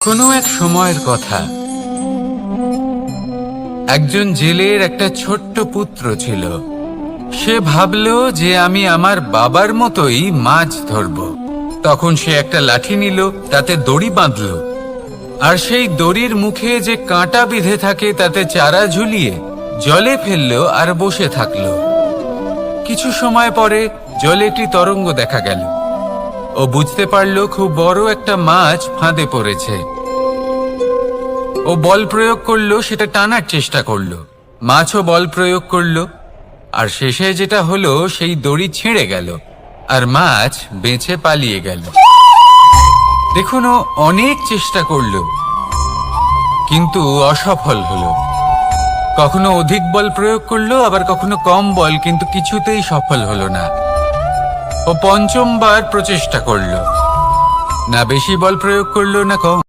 কোনো এক সময়ের কথা, একজন জেলের একটা ছোট্ট পুত্র ছিল। সে ভাবল যে আমি আমার বাবার মতোই মাছ ধরব। তখন সে একটা লাঠি নিল, তাতে দড়ি বাঁধল, আর সেই দড়ির মুখে যে কাঁটা বিঁধে থাকে তাতে চারা ঝুলিয়ে জলে ফেললো আর বসে থাকলো। কিছু সময় পরে জলে একটি তরঙ্গ দেখা গেল। ও বুঝতে পারল খুব বড় একটা মাছ ফাঁদে পড়েছে। ও বল প্রয়োগ করলো, সেটা টানার চেষ্টা করলো। মাছও বল প্রয়োগ করলো, আর শেষে যেটা হলো সেই দড়ি ছিঁড়ে গেল আর মাছ বেঁচে পালিয়ে গেল। দেখুন, ও অনেক চেষ্টা করলো কিন্তু অসফল হলো। কখনো অধিক বল প্রয়োগ করলো, আবার কখনো কম বল, কিন্তু কিছুতেই সফল হলো না। ও পঞ্চমবার প্রচেষ্টা করলো, না বেশি বল প্রয়োগ করলো না কম।